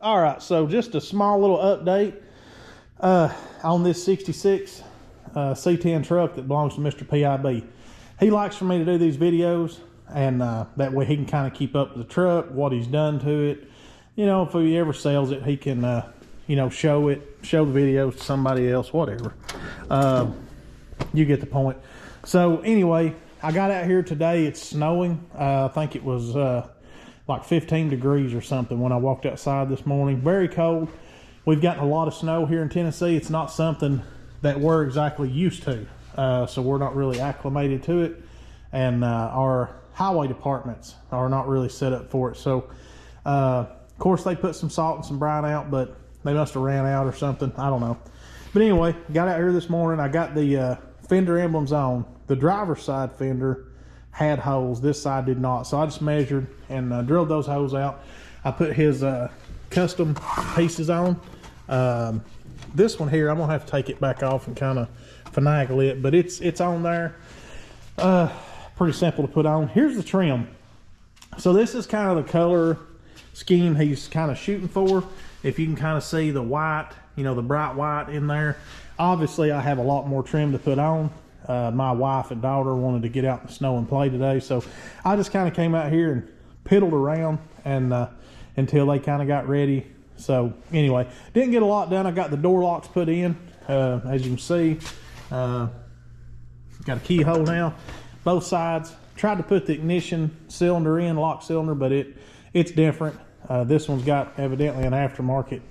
All right, so just a small little update on this 66 C-10 truck that belongs to Mr. PIB. He likes for me to do these videos, and that way he can kind of keep up with the truck, what he's done to it. You know, if he ever sells it, he can, you know, show the videos to somebody else, whatever. You get the point. So anyway, I got out here today. It's snowing. I think it was like 15 degrees or something when I walked outside this morning. Very cold. We've gotten a lot of snow here in Tennessee. It's not something that we're exactly used to. So we're not really acclimated to it. And our highway departments are not really set up for it. So, of course, they put some salt and some brine out, but they must have ran out or something. I don't know. But anyway, got out here this morning. I got the fender emblems on. The driver's side fender had holes. This side did not. So I just measured and drilled those holes out. I put his custom pieces on. This one here, I'm gonna have to take it back off and kind of finagle it, but it's on there. Pretty simple to put on. Here's the trim. So this is kind of the color scheme he's kind of shooting for. If you can kind of see the white, you know, the bright white in there. Obviously I have a lot more trim to put on. My wife and daughter wanted to get out in the snow and play today, so I just kind of came out here and piddled around and until they kind of got ready. So anyway, didn't get a lot done. I got the door locks put in, as you can see. Got a keyhole now, both sides. Tried to put the ignition cylinder in, lock cylinder, but it's different. This one's got evidently an aftermarket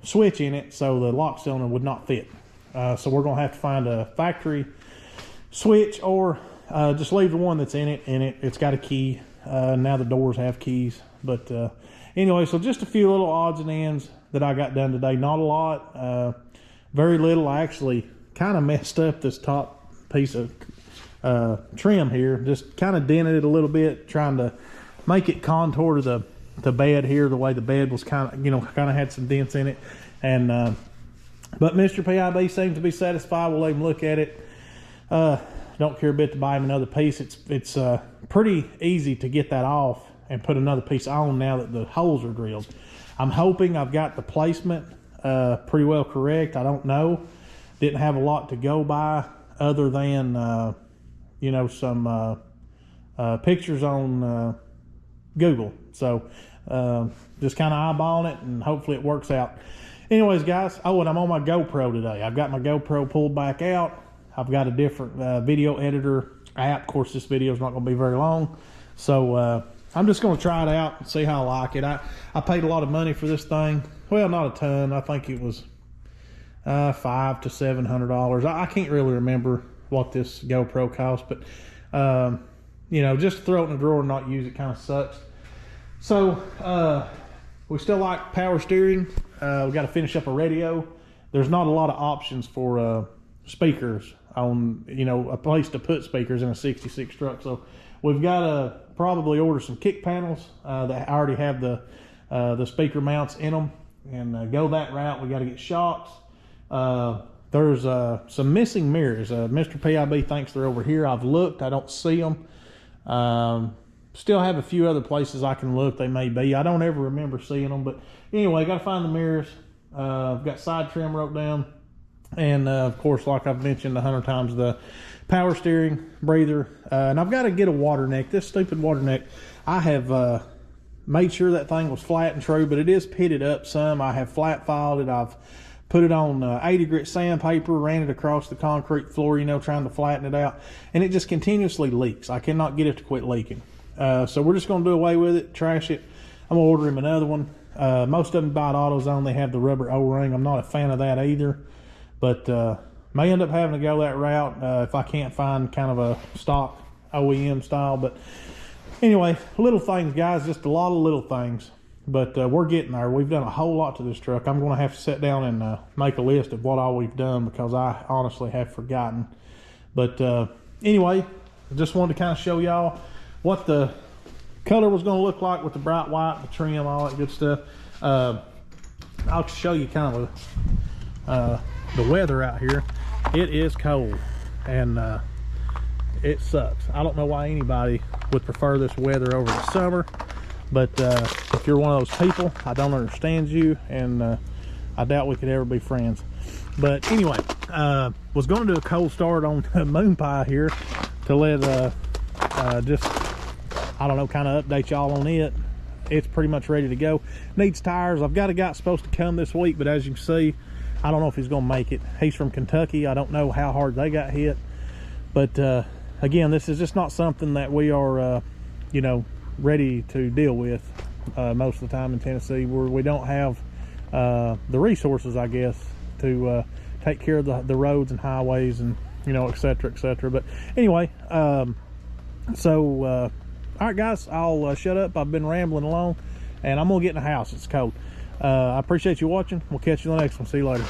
switch in it, so the lock cylinder would not fit. So we're gonna have to find a factory switch or just leave the one that's in it. It's got a key. Now the doors have keys. But anyway, so just a few little odds and ends that I got done today. Not a lot, very little. I actually kind of messed up this top piece of trim here. Just kind of dented it a little bit, trying to make it contour to the bed here, the way the bed was kind of, you know, kind of had some dents in it. And but Mr. PIB seems to be satisfied. We'll let him look at it. Don't care a bit to buy him another piece. It's pretty easy to get that off and put another piece on now that the holes are drilled. I'm hoping I've got the placement pretty well correct. I don't know. Didn't have a lot to go by other than you know, some pictures on Google. So just kind of eyeballing it, and hopefully it works out. Anyways, guys, oh, and I'm on my GoPro today. I've got my GoPro pulled back out. I've got a different video editor app. Of course, this video is not going to be very long. So I'm just going to try it out and see how I like it. I paid a lot of money for this thing. Well, not a ton. I think it was $500 to $700. I can't really remember what this GoPro cost, but you know, just to throw it in a drawer and not use it kind of sucks. So we still like power steering. We got to finish up a radio. There's not a lot of options for speakers on, you know, a place to put speakers in a 66 truck. So we've got to probably order some kick panels that already have the speaker mounts in them, and go that route. We got to get shocks. There's some missing mirrors. Mr. PIB thinks they're over here. I've looked. I don't see them. Still have a few other places I can look. They may be. I don't ever remember seeing them. But anyway, got to find the mirrors. I've got side trim wrote down. And of course, like I've mentioned 100 times, the power steering, breather. And I've got to get a water neck. This stupid water neck, I have made sure that thing was flat and true, but it is pitted up some. I have flat filed it. I've put it on 80 grit sandpaper, ran it across the concrete floor, you know, trying to flatten it out. And it just continuously leaks. I cannot get it to quit leaking. So we're just going to do away with it, trash it. I'm going to order him another one. Most of them buy at AutoZone. They have the rubber O-ring. I'm not a fan of that either. But may end up having to go that route if I can't find kind of a stock OEM style. But anyway, little things, guys. Just a lot of little things. But we're getting there. We've done a whole lot to this truck. I'm going to have to sit down and make a list of what all we've done, because I honestly have forgotten. But anyway, just wanted to kind of show y'all what the color was going to look like with the bright white, the trim, all that good stuff. I'll show you kind of the weather out here. It is cold, and it sucks. I don't know why anybody would prefer this weather over the summer, but if you're one of those people, I don't understand you, and I doubt we could ever be friends. But anyway, was going to do a cold start on Moon Pie here to let just, I don't know, kind of update y'all on it. It's pretty much ready to go. Needs tires. I've got a guy supposed to come this week, but as you can see, I don't know if he's going to make it. He's from Kentucky. I don't know how hard they got hit. But again, this is just not something that we are, you know, ready to deal with most of the time in Tennessee, where we don't have the resources, I guess, to take care of the roads and highways and, you know, etc., etc. But anyway, all right, guys, I'll shut up. I've been rambling along, and I'm gonna get in the house. It's cold. I appreciate you watching. We'll catch you in the next one. See you later.